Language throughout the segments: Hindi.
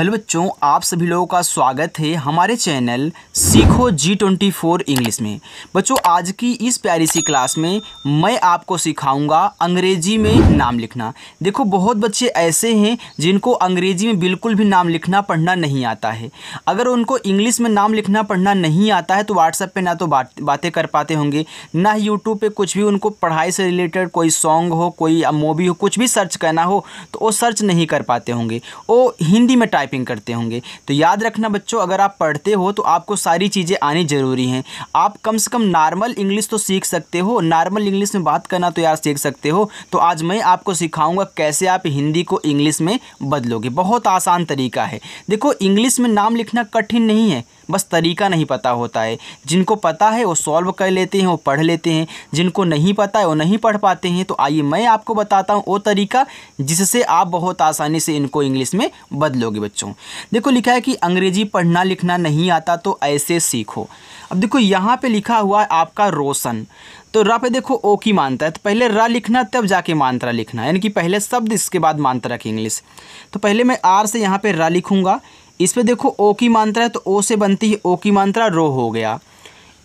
हेलो बच्चों, आप सभी लोगों का स्वागत है हमारे चैनल सीखो G24 इंग्लिश में। बच्चों, आज की इस प्यारी सी क्लास में मैं आपको सिखाऊंगा अंग्रेजी में नाम लिखना। देखो, बहुत बच्चे ऐसे हैं जिनको अंग्रेजी में बिल्कुल भी नाम लिखना पढ़ना नहीं आता है। अगर उनको इंग्लिश में नाम लिखना पढ़ना नहीं आता है तो व्हाट्सएप पे ना तो बातें कर पाते होंगे, ना यूट्यूब पे कुछ भी उनको पढ़ाई से रिलेटेड कोई सॉन्ग हो, कोई मूवी हो, कुछ भी सर्च करना हो तो वो सर्च नहीं कर पाते होंगे, वो हिंदी में टाइपिंग करते होंगे। तो याद रखना बच्चों, अगर आप पढ़ते हो तो आपको सारी चीज़ें आनी ज़रूरी हैं। आप कम से कम नॉर्मल इंग्लिश तो सीख सकते हो, नॉर्मल इंग्लिश में बात करना तो यार सीख सकते हो। तो आज मैं आपको सिखाऊंगा कैसे आप हिंदी को इंग्लिश में बदलोगे। बहुत आसान तरीका है। देखो, इंग्लिश में नाम लिखना कठिन नहीं है, बस तरीका नहीं पता होता है। जिनको पता है वो सॉल्व कर लेते हैं, वो पढ़ लेते हैं। जिनको नहीं पता है वो नहीं पढ़ पाते हैं। तो आइए मैं आपको बताता हूँ वो तरीका जिससे आप बहुत आसानी से इनको इंग्लिश में बदलोगे। बच्चों देखो, लिखा है कि अंग्रेजी पढ़ना लिखना नहीं आता तो ऐसे सीखो। अब देखो, यहाँ पे लिखा हुआ है आपका रोशन, तो र पे देखो ओ की मात्रा है, तो पहले र लिखना तब जाके मात्रा लिखना, यानी कि पहले शब्द इसके बाद मात्रा की इंग्लिश। तो पहले मैं आर से यहाँ पे र लिखूँगा। इस पे देखो ओ की मात्रा है तो ओ से बनती है ओ की मात्रा, रो हो गया।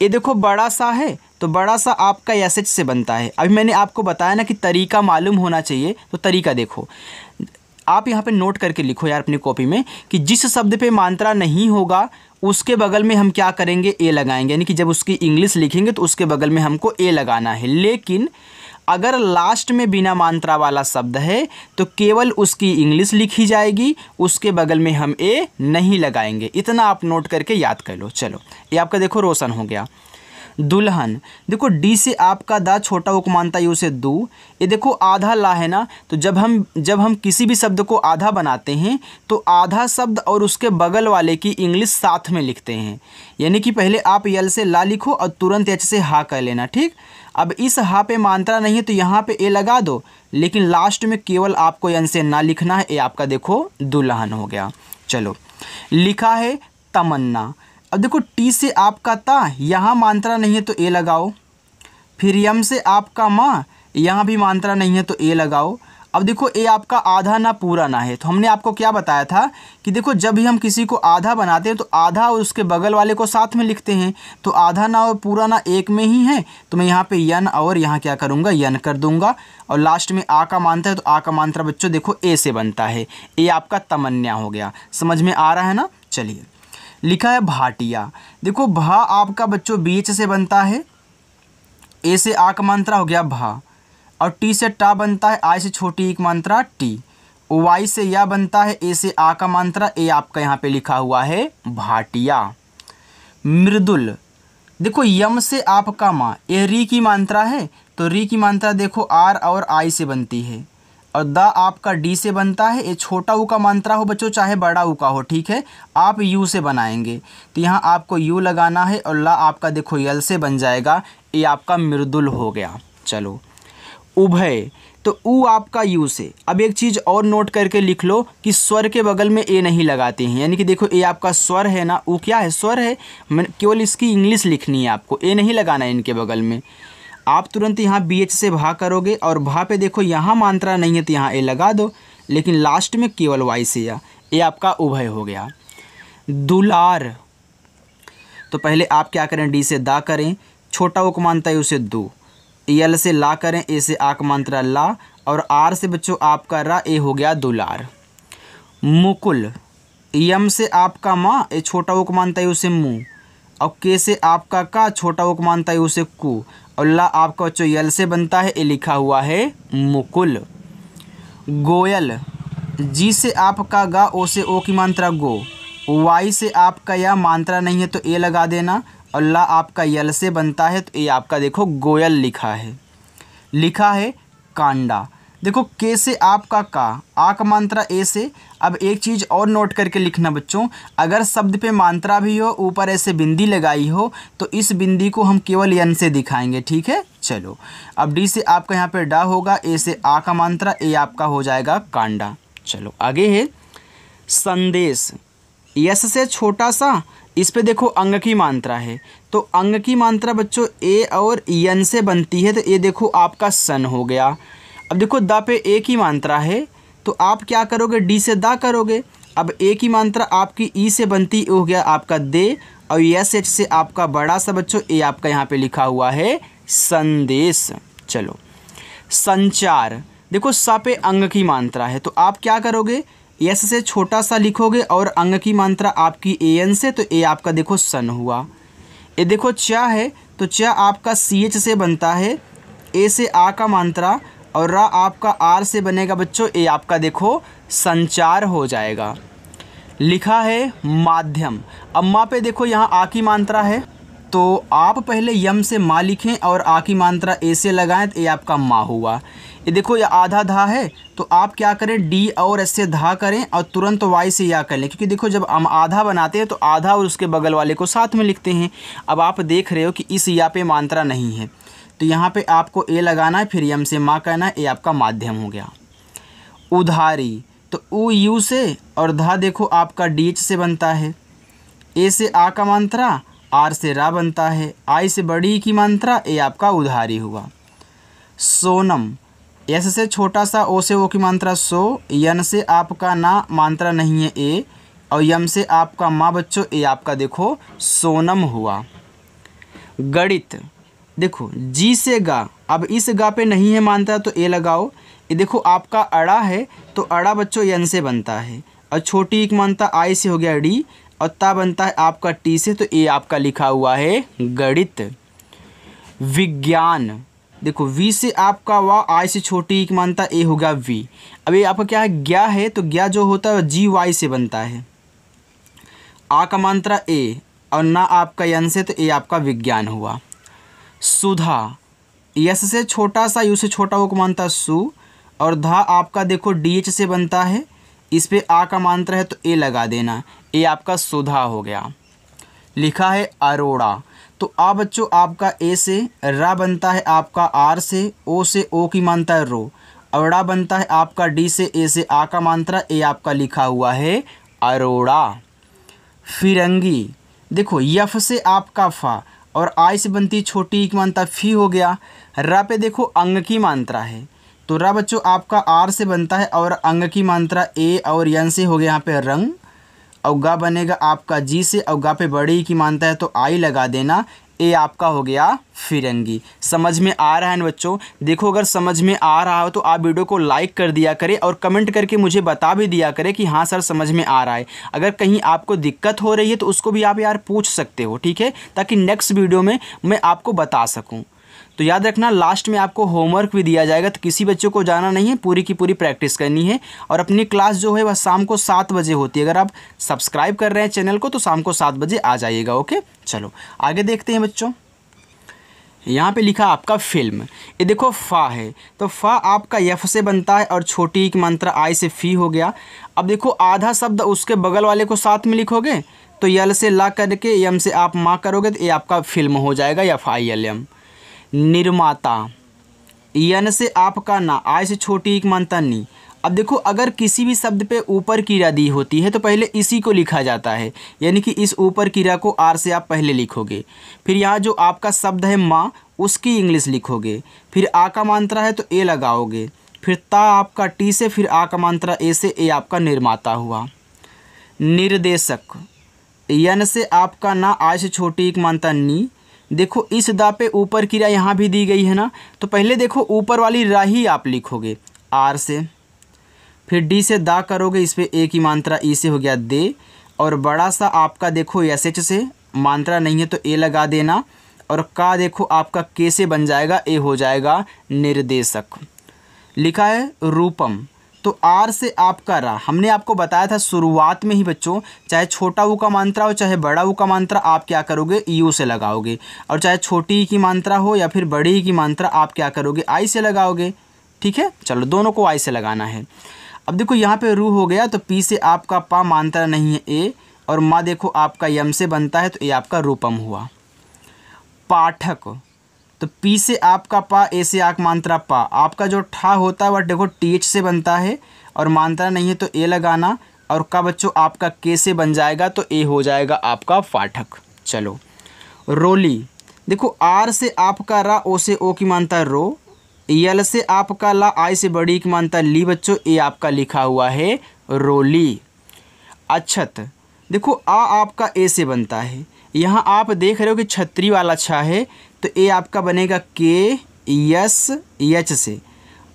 ये देखो बड़ा सा है तो बड़ा सा आपका एस एच से बनता है। अभी मैंने आपको बताया ना कि तरीका मालूम होना चाहिए, तो तरीका देखो, आप यहाँ पे नोट करके लिखो यार अपनी कॉपी में कि जिस शब्द पे मात्रा नहीं होगा उसके बगल में हम क्या करेंगे, ए लगाएंगे। यानी कि जब उसकी इंग्लिश लिखेंगे तो उसके बगल में हमको ए लगाना है। लेकिन अगर लास्ट में बिना मात्रा वाला शब्द है तो केवल उसकी इंग्लिश लिखी जाएगी, उसके बगल में हम ए नहीं लगाएंगे। इतना आप नोट करके याद कर लो। चलो, ये आपका देखो रोशन हो गया। दुल्हन, देखो डी से आपका दा छोटा उपमानता यू से दू। ये देखो आधा ला है ना, तो जब हम किसी भी शब्द को आधा बनाते हैं तो आधा शब्द और उसके बगल वाले की इंग्लिश साथ में लिखते हैं। यानी कि पहले आप यल से ला लिखो और तुरंत एच से हा कर लेना, ठीक। अब इस हा पे मात्रा नहीं है तो यहाँ पे ए लगा दो, लेकिन लास्ट में केवल आपको यन से ना लिखना है। ये आपका देखो दुल्हन हो गया। चलो, लिखा है तमन्ना। अब देखो टी से आपका ता, यहाँ मात्रा नहीं है तो ए लगाओ। फिर यम से आपका माँ, यहाँ भी मात्रा नहीं है तो ए लगाओ। अब देखो ए आपका आधा ना पूरा ना है, तो हमने आपको क्या बताया था कि देखो जब भी हम किसी को आधा बनाते हैं तो आधा और उसके बगल वाले को साथ में लिखते हैं। तो आधा ना और पूरा ना एक में ही है, तो मैं यहाँ पे यन और यहाँ क्या करूँगा, यन कर दूंगा। और लास्ट में आ का मात्रा है तो आ का मात्रा बच्चों देखो ए से बनता है। ए आपका तमन्ना हो गया। समझ में आ रहा है ना। चलिए, लिखा है भाटिया। देखो भा आपका बच्चों बीच से बनता है, ए से आ का मात्रा हो गया भा, और टी से टा बनता है, आई से छोटी एक मात्रा टी, वाई से या बनता है, ए से आ का मात्रा, ए आपका यहाँ पे लिखा हुआ है भाटिया। मृदुल, देखो यम से आपका माँ, ए री की मात्रा है तो री की मात्रा देखो आर और आई से बनती है, और द आपका डी से बनता है। ये छोटा ऊ का मात्रा हो बच्चों चाहे बड़ा ऊ का हो, ठीक है। आप यू से बनाएंगे तो यहाँ आपको यू लगाना है, और ला आपका देखो यल से बन जाएगा। ये आपका मृदुल हो गया। चलो, उभय, तो ऊ आपका यू से। अब एक चीज़ और नोट करके लिख लो कि स्वर के बगल में ए नहीं लगाते हैं। यानी कि देखो ए आपका स्वर है ना, ऊ क्या है, स्वर है। केवल इसकी इंग्लिश लिखनी है आपको, ए नहीं लगाना है इनके बगल में। आप तुरंत यहाँ बी एच से भा करोगे, और भा पे देखो यहाँ मात्रा नहीं है तो यहाँ ए लगा दो, लेकिन लास्ट में केवल वाई से या। ये आपका उभय हो गया। दुलार, तो पहले आप क्या करें, डी से दा करें, छोटा उक मानता है उसे दू, यल से ला करें, ए से आक मात्रा ला, और आर से बच्चों आपका रा, ए हो गया दुलार। मुकुल, यम से आपका माँ, ए छोटा उक मानता है उसे मुँह, और के से आपका का, छोटा उक मानता है उसे कु, और ला आपका बच्चों यल से बनता है, ए लिखा हुआ है मुकुल। गोयल, जी से आपका गा, ओ से ओ की मात्रा गो, वाई से आपका या मात्रा नहीं है तो ए लगा देना, और ला आपका यल से बनता है तो ये आपका देखो गोयल लिखा है। लिखा है कांडा, देखो के से आपका का, आ का मात्रा ए से। अब एक चीज़ और नोट करके लिखना बच्चों, अगर शब्द पे मात्रा भी हो, ऊपर ऐसे बिंदी लगाई हो, तो इस बिंदी को हम केवल यन से दिखाएंगे, ठीक है। चलो, अब डी से आपका यहाँ पे डा होगा, ए से आ का मात्रा, ए आपका हो जाएगा कांडा। चलो आगे है संदेश। यस से छोटा सा, इस पे देखो अंग की मात्रा है, तो अंग की मात्रा बच्चों ए और यन से बनती है, तो ये देखो आपका सन हो गया। अब देखो द पे ए की मात्रा है, तो आप क्या करोगे, डी से दा करोगे, अब ए की मात्रा आपकी ई से बनती हो गया आपका दे, और एस एच से आपका बड़ा सा बच्चों ए आपका यहाँ पे लिखा हुआ है संदेश। चलो संचार, देखो सा पे अंग की मात्रा है तो आप क्या करोगे, एस से छोटा सा लिखोगे और अंग की मात्रा आपकी ए एन से, तो ए आपका देखो सन हुआ। ये देखो चा है तो चा आपका सी एच से बनता है, ए से आ का मात्रा, और रा आपका आर से बनेगा बच्चों, ए आपका देखो संचार हो जाएगा। लिखा है माध्यम, अब माँ पे देखो यहाँ आ की मात्रा है तो आप पहले यम से माँ लिखें और आ की मात्रा ए से लगाएं तो ये आपका माँ हुआ। ये देखो ये आधा धा है तो आप क्या करें, डी और एस से धा करें और तुरंत वाई से या कर लें, क्योंकि देखो जब हम आधा बनाते हैं तो आधा और उसके बगल वाले को साथ में लिखते हैं। अब आप देख रहे हो कि इस या पे मात्रा नहीं है तो यहाँ पे आपको ए लगाना है, फिर यम से माँ कहना है, ए आपका माध्यम हो गया। उधारी, तो उ यू से और धा देखो आपका डी एच से बनता है, ए से आ का मात्रा, आर से रा बनता है, आई से बड़ी की मात्रा, ए आपका उधारी हुआ। सोनम, एस से छोटा सा ओ से ओ की मात्रा सो, यन से आपका ना मात्रा नहीं है ए, और यम से आपका माँ बच्चों, ए आपका देखो सोनम हुआ। गणित, देखो जी से गा, अब इस गा पे नहीं है मात्रा तो ए लगाओ। ये देखो आपका अड़ा है तो अड़ा बच्चों यन से बनता है, और छोटी एक मात्रा आई से हो गया डी, और ता बनता है आपका टी से, तो ए आपका लिखा हुआ है गणित। विज्ञान, देखो वी से आपका वाह, आई से छोटी एक मात्रा ए होगा वी। अब ये आपका क्या है, ज्ञा है तो ज्ञा जो होता है जी वाई से बनता है, आ का मात्रा ए और ना आपका यन से, तो ए आपका विज्ञान हुआ। सुधा, यस से छोटा सा यू से छोटा वो मात्रा सु, और धा आपका देखो डी एच से बनता है, इस पे आ का मात्रा है तो ए लगा देना, ए आपका सुधा हो गया। लिखा है अरोड़ा, तो आ बच्चों आपका ए से, रा बनता है आपका आर से, ओ से ओ की मात्रा रो, अरोड़ा बनता है आपका डी से, ए से आ का मात्रा, ए आपका लिखा हुआ है अरोड़ा। फिरंगी, देखो यफ से आपका फा और आई से बनती छोटी एक मात्रा फी हो गया। रा पे देखो अंग की मात्रा है तो रा बच्चों आपका आर से बनता है, और अंग की मात्रा ए और यन से हो गया यहाँ पे रंग, और गा बनेगा आपका जी से, और गा पे बड़ी की मात्रा है तो आई लगा देना, ए आपका हो गया फिरंगी। समझ में आ रहा है ना बच्चों? देखो अगर समझ में आ रहा हो तो आप वीडियो को लाइक कर दिया करें और कमेंट करके मुझे बता भी दिया करें कि हाँ सर समझ में आ रहा है। अगर कहीं आपको दिक्कत हो रही है तो उसको भी आप यार पूछ सकते हो, ठीक है, ताकि नेक्स्ट वीडियो में मैं आपको बता सकूँ। तो याद रखना लास्ट में आपको होमवर्क भी दिया जाएगा, तो किसी बच्चों को जाना नहीं है, पूरी की पूरी प्रैक्टिस करनी है। और अपनी क्लास जो है वह शाम को 7 बजे होती है। अगर आप सब्सक्राइब कर रहे हैं चैनल को तो शाम को 7 बजे आ जाइएगा। ओके, चलो आगे देखते हैं बच्चों। यहाँ पे लिखा आपका फिल्म, ये देखो फा है तो फा आपका यफ से बनता है और छोटी की मात्रा आई से फी हो गया। अब देखो आधा शब्द उसके बगल वाले को साथ में लिखोगे तो यल से ला करके यम से आप माँ करोगे तो ये आपका फिल्म हो जाएगा, यफ आई एल एम। निर्माता, यन से आपका ना, आई से छोटी एक मात्रा नी। अब देखो अगर किसी भी शब्द पे ऊपर किरा दी होती है तो पहले इसी को लिखा जाता है, यानी कि इस ऊपर किरा को आर से आप पहले लिखोगे, फिर यहाँ जो आपका शब्द है माँ उसकी इंग्लिश लिखोगे, फिर आ का मात्रा है तो ए लगाओगे, फिर ता आपका टी से, फिर आ का मात्रा ए से, ए आपका निर्माता हुआ। निर्देशक, यन से आपका ना, आई से छोटी एक मात्रा नी। देखो इस दा पे ऊपर किरा यहाँ भी दी गई है ना, तो पहले देखो ऊपर वाली रा ही आप लिखोगे आर से, फिर डी से दा करोगे, इस पे ए की मात्रा ई से हो गया दे, और बड़ा सा आपका देखो एस एच से, मात्रा नहीं है तो ए लगा देना, और का देखो आपका के से बन जाएगा, ए हो जाएगा निर्देशक। लिखा है रूपम, तो आर से आपका रा, हमने आपको बताया था शुरुआत में ही बच्चों, चाहे छोटा ऊ का मात्रा हो चाहे बड़ा ऊ का मात्रा आप क्या करोगे, यू से लगाओगे, और चाहे छोटी की मात्रा हो या फिर बड़ी की मात्रा आप क्या करोगे, आई से लगाओगे। ठीक है, चलो दोनों को आई से लगाना है। अब देखो यहाँ पे रू हो गया तो पी से आपका पा, मात्रा नहीं है ए, और माँ देखो आपका यम से बनता है तो ये आपका रूपम हुआ। पाठक, तो पी से आपका पा, ए से आक मात्रा पा, आपका जो ठा होता है वह देखो टी एच से बनता है और मात्रा नहीं है तो ए लगाना, और का बच्चों आपका के से बन जाएगा तो ए हो जाएगा आपका पाठक। चलो रोली, देखो आर से आपका रा, ओ से ओ की मात्रा रो, यल से आपका ला, आई से बड़ी की मात्रा ली बच्चों, ए आपका लिखा हुआ है रोली। अक्षत। देखो आ आपका ए से बनता है, यहाँ आप देख रहे हो कि छतरी वाला छा है, तो ए आपका बनेगा के यस एच से,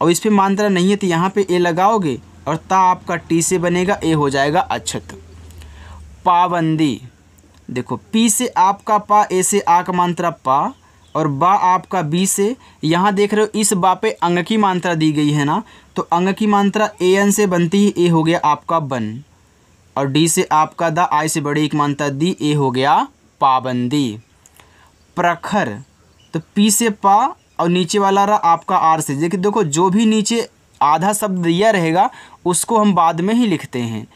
और इस पे मात्रा नहीं है तो यहाँ पे ए लगाओगे, और ता आपका टी से बनेगा, ए हो जाएगा अक्षत। पाबंदी। देखो पी से आपका पा, ए से आ का मात्रा पा, और बा आपका बी से, यहाँ देख रहे हो इस बा पे अंग की मात्रा दी गई है ना, तो अंग की मात्रा ए एन से बनती है, ए हो गया आपका बन, और डी से आपका दा, आई से बड़ी एक मात्रा दी, ए हो गया पाबंदी। प्रखर। तो पी से पा और नीचे वाला रहा आपका आर से। देखो जो भी नीचे आधा शब्द दिया रहेगा उसको हम बाद में ही लिखते हैं,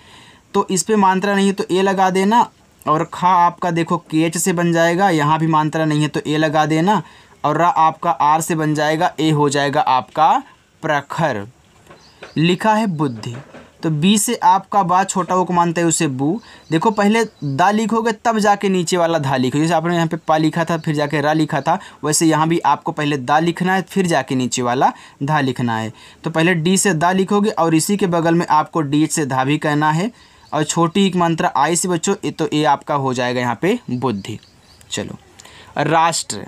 तो इस पे मात्रा नहीं है तो ए लगा देना, और खा आपका देखो के एच से बन जाएगा, यहाँ भी मात्रा नहीं है तो ए लगा देना, और रा आपका आर से बन जाएगा, ए हो जाएगा आपका प्रखर। लिखा है बुद्धि। तो बी से आपका बा छोटा वो को मानते हैं उसे बू। देखो पहले दा लिखोगे तब जाके नीचे वाला धा लिखो, जैसे आपने यहाँ पे पा लिखा था फिर जाके रा लिखा था, वैसे यहाँ भी आपको पहले दा लिखना है फिर जाके नीचे वाला धा लिखना है। तो पहले डी से दा लिखोगे और इसी के बगल में आपको डी एच से धा भी कहना है, और छोटी एक मात्रा आई से बच्चों तो ए आपका हो जाएगा यहाँ पे बुद्धि। चलो राष्ट्र।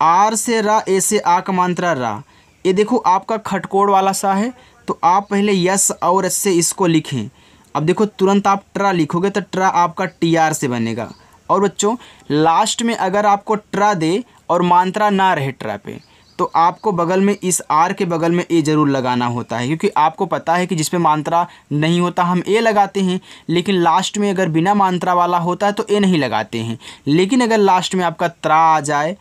आर से रा, ए से आ का मात्रा रा। ये देखो आपका खटकोड़ वाला सा है, तो आप पहले यस और एस से इसको लिखें। अब देखो तुरंत आप ट्रा लिखोगे तो ट्रा आपका टी आर से बनेगा। और बच्चों लास्ट में अगर आपको ट्रा दे और मात्रा ना रहे ट्रा पे, तो आपको बगल में इस आर के बगल में ए ज़रूर लगाना होता है, क्योंकि आपको पता है कि जिस पे मात्रा नहीं होता हम ए लगाते हैं, लेकिन लास्ट में अगर बिना मात्रा वाला होता है तो ए नहीं लगाते हैं। लेकिन अगर लास्ट में आपका त्रा आ जाए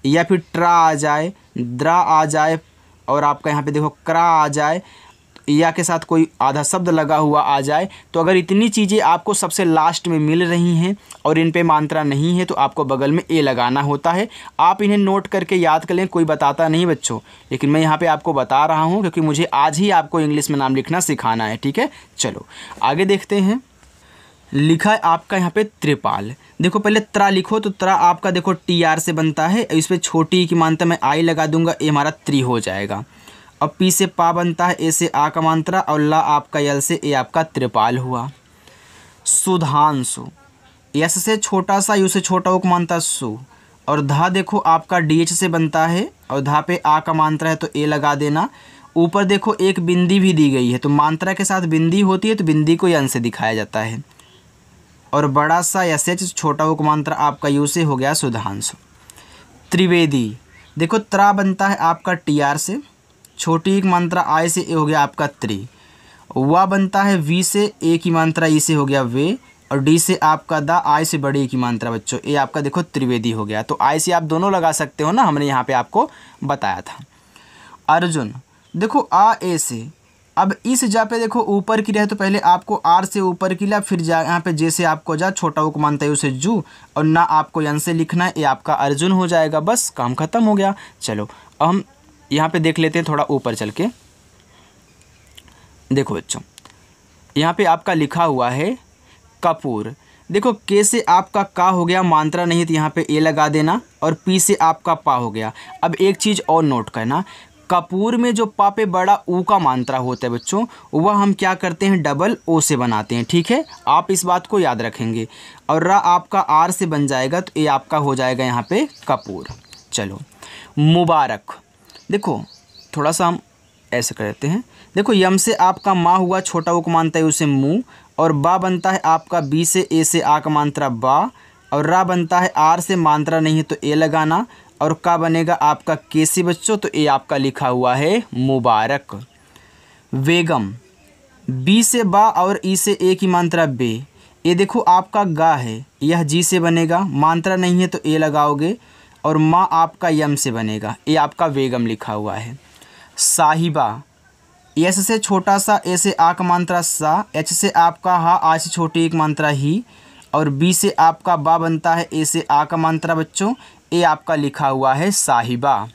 या फिर ट्रा आ जाए, द्रा आ जाए, और आपका यहाँ पे देखो क्रा आ जाए, या के साथ कोई आधा शब्द लगा हुआ आ जाए, तो अगर इतनी चीज़ें आपको सबसे लास्ट में मिल रही हैं और इन पे मात्रा नहीं है तो आपको बगल में ए लगाना होता है। आप इन्हें नोट करके याद कर लें, कोई बताता नहीं बच्चों, लेकिन मैं यहाँ पे आपको बता रहा हूँ क्योंकि मुझे आज ही आपको इंग्लिश में नाम लिखना सिखाना है। ठीक है, चलो आगे देखते हैं। लिखा है आपका यहाँ पे त्रिपाल। देखो पहले त्रा लिखो, तो त्रा आपका देखो टी आर से बनता है, इस पर छोटी की मात्रा मैं आई लगा दूंगा, ए हमारा त्रि हो जाएगा। अब पी से पा बनता है, ए से आ का मात्रा, और ला आपका यल से, ए आपका त्रिपाल हुआ। सुधांशु। यस से छोटा सा, यू से छोटा वो मानता सु, और धा देखो आपका डी एच से बनता है, और धा पे आ का मात्रा है तो ए लगा देना। ऊपर देखो एक बिंदी भी दी गई है, तो मात्रा के साथ बिंदी होती है तो बिंदी को यन से दिखाया जाता है, और बड़ा सा एस एच छोटा वो मात्रा आपका यू से हो गया सुधांशु। त्रिवेदी। देखो त्रा बनता है आपका टी आर से, छोटी एक मात्रा आई से, ए हो गया आपका त्रि। वा बनता है वी से, ए की मात्रा ई से हो गया वे, और डी से आपका दा, आई से बड़ी की मात्रा बच्चों, ए आपका देखो त्रिवेदी हो गया। तो आई से आप दोनों लगा सकते हो ना, हमने यहाँ पे आपको बताया था। अर्जुन। देखो आ ए से, अब इस जा पे देखो ऊपर की रहे तो पहले आपको आर से ऊपर की ला, फिर जा यहाँ पे जैसे आपको जा छोटा वो मानता है उसे जू, और ना आपको यन से लिखना है, ये आपका अर्जुन हो जाएगा। बस काम खत्म हो गया। चलो अब हम यहाँ पे देख लेते हैं थोड़ा ऊपर चल के। देखो बच्चों यहाँ पे आपका लिखा हुआ है कपूर। देखो के से आपका का हो गया, मात्रा नहीं तो यहाँ पे ए लगा देना, और पी से आपका पा हो गया। अब एक चीज़ और नोट करना, कपूर में जो पा पे बड़ा ऊ का मात्रा होता है बच्चों, वह हम क्या करते हैं डबल ओ से बनाते हैं। ठीक है, आप इस बात को याद रखेंगे। और रा आपका आर से बन जाएगा तो ये आपका हो जाएगा यहाँ पे कपूर। चलो मुबारक। देखो थोड़ा सा हम ऐसे करते हैं। देखो यम से आपका माँ हुआ, छोटा वो को मानता है उसे मुँह, और बा बनता है आपका बी से, ए से आ का मात्रा बा, और रा बनता है आर से, मात्रा नहीं है तो ए लगाना, और का बनेगा आपका के से बच्चों, तो ए आपका लिखा हुआ है मुबारक। वेगम। बी से बा और ई से ए की मात्रा बे, ये देखो आपका गा है, यह जी से बनेगा, मात्रा नहीं है तो ए लगाओगे, और माँ आपका यम से बनेगा, ये आपका वेगम लिखा हुआ है। साहिबा। एस से छोटा सा, ए से आ का मात्रा सा, एच से आपका हा, आ से छोटी एक मात्रा ही, और बी से आपका बा बनता है, ए से आ का मात्रा बच्चों, ए आपका लिखा हुआ है साहिबा।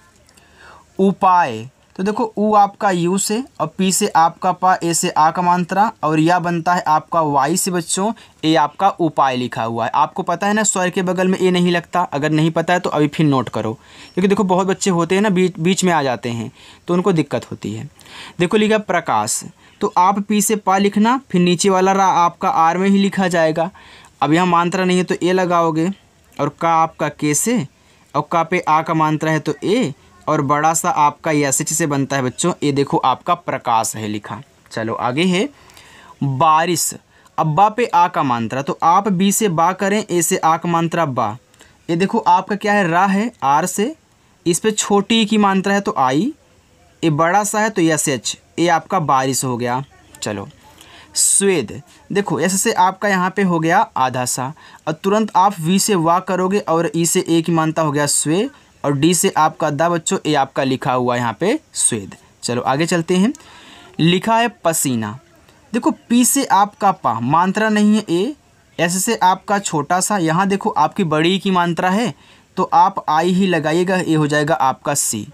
उपाय। तो देखो ऊ आपका यू से, और पी से आपका पा, ए से आ का मात्रा, और या बनता है आपका वाई से बच्चों, ए आपका उपाय लिखा हुआ है। आपको पता है ना स्वर के बगल में ए नहीं लगता, अगर नहीं पता है तो अभी फिर नोट करो, क्योंकि देखो बहुत बच्चे होते हैं ना बीच में आ जाते हैं तो उनको दिक्कत होती है। देखो लिखा प्रकाश। तो आप पी से पा लिखना, फिर नीचे वाला रा आपका आर में ही लिखा जाएगा। अब यहाँ मात्रा नहीं है तो ए लगाओगे, और का आपका के से, और का पे आ का मात्रा है तो ए, और बड़ा सा आपका एस एच से बनता है बच्चों। ये देखो आपका प्रकाश है लिखा। चलो आगे है बारिश। अब बा पे आ का मात्रा, तो आप बी से बा करें, ए से आ का मात्रा बा। ये देखो आपका क्या है, रा है आर से, इस पे छोटी की मात्रा है तो आई, ये बड़ा सा है तो एस एच, ये आपका बारिश हो गया। चलो स्वेद, देखो एस से आपका यहाँ पे हो गया आधा सा, और तुरंत आप वी से वा करोगे और ई से ए की मात्रा हो गया स्वे, और डी से आपका दा बच्चों, ए आपका लिखा हुआ यहाँ पे स्वेद। चलो आगे चलते हैं। लिखा है पसीना। देखो पी से आपका पा, मात्रा नहीं है ए, एस से आपका छोटा सा, यहाँ देखो आपकी बड़ी की मात्रा है तो आप आई ही लगाइएगा, ए हो जाएगा आपका सी।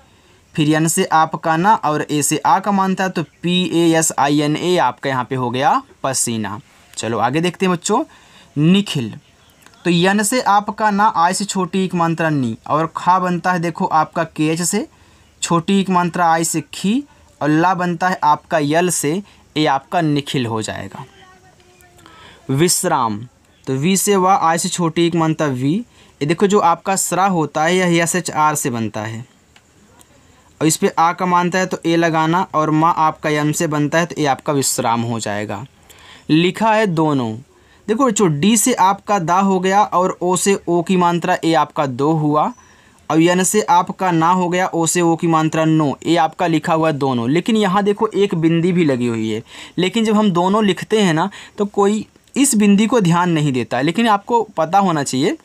फिर एन से आपका ना, और ए से आ का मात्रा तो P A S I N A आपका यहाँ पे हो गया पसीना। चलो आगे देखते हैं बच्चों। निखिल, तो यन से आपका ना, आई से छोटी एक मात्रा नी, और खा बनता है देखो आपका के एच से, छोटी एक मात्रा आई से खी, और ला बनता है आपका यल से, ये आपका निखिल हो जाएगा। विश्राम, तो वी से वा, आई से छोटी एक मात्रा वी, ये देखो जो आपका सरा होता है यह एस एच आर से बनता है, और इस पे आ का मानता है तो ए लगाना, और माँ आपका यम से बनता है तो ये आपका विश्राम हो जाएगा। लिखा है दोनों। देखो जो डी से आपका दा हो गया, और ओ से ओ की मात्रा ए आपका दो हुआ, और यन से आपका ना हो गया, ओ से ओ की मात्रा नो, ये आपका लिखा हुआ है दोनों। लेकिन यहाँ देखो एक बिंदी भी लगी हुई है, लेकिन जब हम दोनों लिखते हैं ना तो कोई इस बिंदी को ध्यान नहीं देता। लेकिन आपको पता होना चाहिए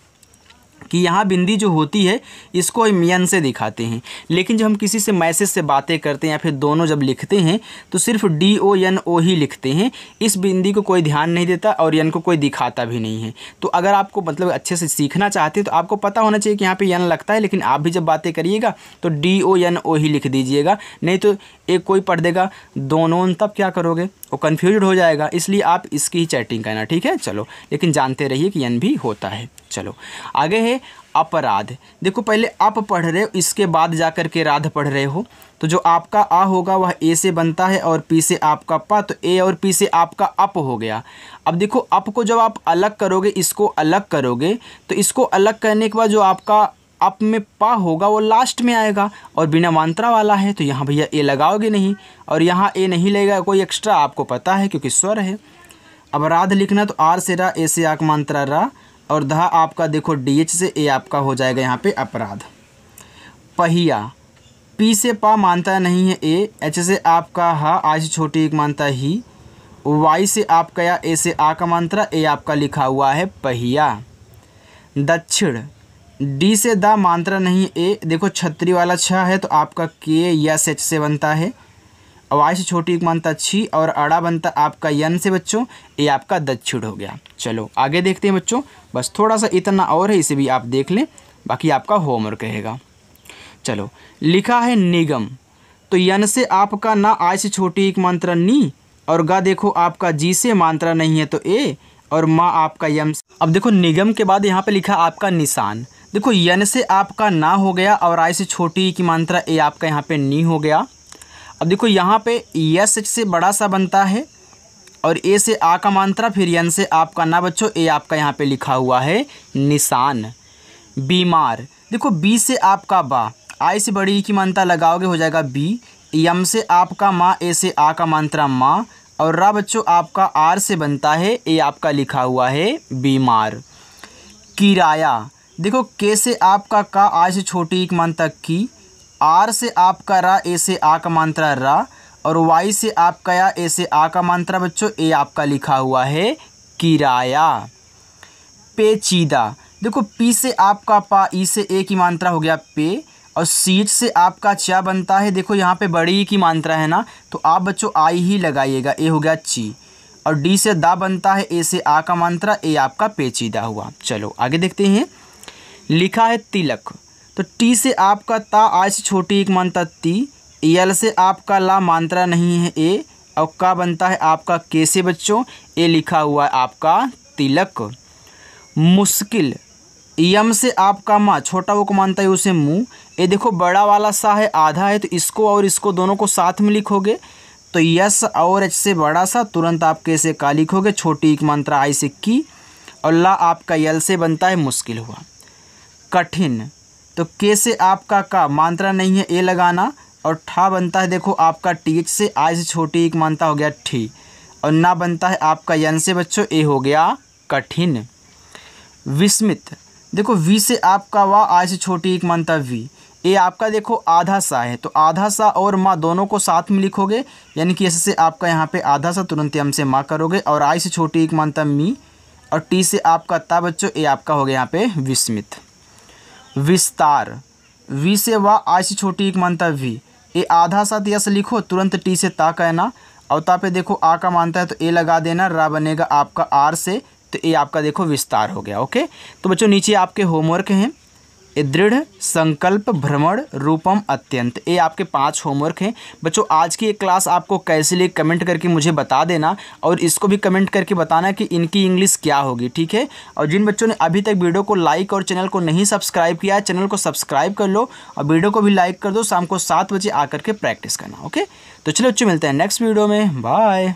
कि यहाँ बिंदी जो होती है इसको हम यन से दिखाते हैं, लेकिन जब हम किसी से मैसेज से बातें करते हैं या फिर दोनों जब लिखते हैं तो सिर्फ डी ओ एन ओ ही लिखते हैं, इस बिंदी को कोई ध्यान नहीं देता और यन को कोई दिखाता भी नहीं है। तो अगर आपको मतलब अच्छे से सीखना चाहते हैं तो आपको पता होना चाहिए कि यहाँ पे यन लगता है, लेकिन आप भी जब बातें करिएगा तो डी ओ एन ओ ही लिख दीजिएगा, नहीं तो एक कोई पढ़ देगा दोनों, तब क्या करोगे, वो कन्फ्यूज हो जाएगा। इसलिए आप इसकी ही चैटिंग करना, ठीक है। चलो लेकिन जानते रहिए कि यन भी होता है। चलो आगे है अपराध। देखो पहले अप पढ़ रहे हो, इसके बाद जा कर के राध पढ़ रहे हो, तो जो आपका आ होगा वह ए से बनता है और पी से आपका पा, तो ए और पी से आपका अप हो गया। अब देखो अप को जब आप अलग करोगे, इसको अलग करोगे, तो इसको अलग करने के बाद जो आपका अप में पा होगा वो लास्ट में आएगा और बिना मात्रा वाला है, तो यहाँ भैया ए लगाओगे नहीं, और यहाँ ए नहीं लगेगा कोई एक्स्ट्रा, आपको पता है क्योंकि स्वर है। अब राध लिखना तो आर से रा, ए से आक मात्रा रा, और धा आपका देखो डी एच से ए आपका हो जाएगा यहाँ पे अपराध। पहिया, पी से पा मानता नहीं है ए, एच से आपका हा, आज छोटी एक मानता ही, वाई से आपका या, ए से आ का मात्रा, ए आपका लिखा हुआ है पहिया। दक्षिण, डी से दा मात्रा नहीं ए, देखो छतरी वाला छ है तो आपका के या एच से बनता है, वाई से छोटी एक मानता छी, और अड़ा बनता आपका यन से बच्चों, ये आपका दक्षिण हो गया। चलो आगे देखते हैं बच्चों, बस थोड़ा सा इतना और है, इसे भी आप देख लें, बाकी आपका होमवर्क रहेगा। चलो लिखा है निगम, तो यन से आपका ना, आई से छोटी एक मात्रा नी, और गा देखो आपका जी से मात्रा नहीं है तो ए, और माँ आपका यम। अब देखो निगम के बाद यहाँ पे लिखा आपका निशान। देखो यन से आपका ना हो गया, और आई से छोटी की मात्रा ए आपका यहाँ पे नी हो गया। अब देखो यहाँ पे एस एच से बड़ा सा बनता है, और ए से आ का मात्रा, फिर यन से आपका ना बच्चों, ए आपका यहाँ पे लिखा हुआ है निशान। बीमार, देखो बी से आपका बा, आई से बड़ी की मात्रा लगाओगे हो जाएगा बी, यम से आपका माँ, ए से आ का मात्रा माँ, और रा बच्चों आपका आर से बनता है, ए आपका लिखा हुआ है बीमार। किराया, देखो के से आपका का, आई से छोटी एक मात्रा की, आर से आपका रा, ए से आ का मात्रा रा, और वाई से आपका या, ए से आ का मात्रा बच्चों, ए आपका लिखा हुआ है किराया। पेचीदा, देखो पी से आपका पा, ई से ए की मात्रा हो गया पे, और सीट से आपका चा बनता है, देखो यहाँ पे बड़ी की मात्रा है ना, तो आप बच्चों आई ही लगाइएगा, ए हो गया ची, और डी से दा बनता है, ए से आ का मात्रा, ए आपका पेचीदा हुआ। चलो आगे देखते हैं। लिखा है तिलक, तो टी से आपका ता, आज से छोटी एक मात्रा ती, यल से आपका ला मात्रा नहीं है ए, और का बनता है आपका के से बच्चों, ए लिखा हुआ है आपका तिलक। मुश्किल, यम से आपका माँ, छोटा वो को मानता है उसे मुँह, ये देखो बड़ा वाला सा है आधा है, तो इसको और इसको दोनों को साथ में लिखोगे तो यस और एच से बड़ा सा तुरंत आप के से का लिखोगे, छोटी एक मात्रा आई से की, और ला आपका यल से बनता है मुश्किल हुआ। कठिन, तो के से आपका का मात्रा नहीं है ए लगाना, और ठा बनता है देखो आपका टी एच से, आई से छोटी एक मात्रा हो गया ठी, और ना बनता है आपका यन से बच्चों ए हो गया कठिन। विस्मित, देखो वी से आपका वाह, आई से छोटी एक मात्रा वी, ए आपका देखो आधा सा है, तो आधा सा और माँ दोनों को साथ में लिखोगे, यानी कि ऐसे से आपका यहाँ पे आधा सा तुरंत हम से माँ करोगे, और आई से छोटी एक मात्रा मी, और टी से आपका ता बच्चों, ए आपका हो गया यहाँ पे विस्मित। विस्तार, वी से वाह, आई से छोटी एक मात्रा वी, ए आधा सा यस लिखो, तुरंत टी से ता कहना, और ता पे देखो आ का मानता है तो ए लगा देना, रा बनेगा आपका आर से, तो ए आपका देखो विस्तार हो गया। ओके, तो बच्चों नीचे आपके होमवर्क हैं, दृढ़, संकल्प, भ्रमण, रूपम, अत्यंत, ये आपके 5 होमवर्क हैं। बच्चों आज की ये क्लास आपको कैसी लगी कमेंट करके मुझे बता देना, और इसको भी कमेंट करके बताना कि इनकी इंग्लिश क्या होगी, ठीक है। और जिन बच्चों ने अभी तक वीडियो को लाइक और चैनल को नहीं सब्सक्राइब किया है, चैनल को सब्सक्राइब कर लो और वीडियो को भी लाइक कर दो। शाम को 7 बजे आकर के प्रैक्टिस करना। ओके, तो चलो बच्चों मिलते हैं नेक्स्ट वीडियो में, बाय।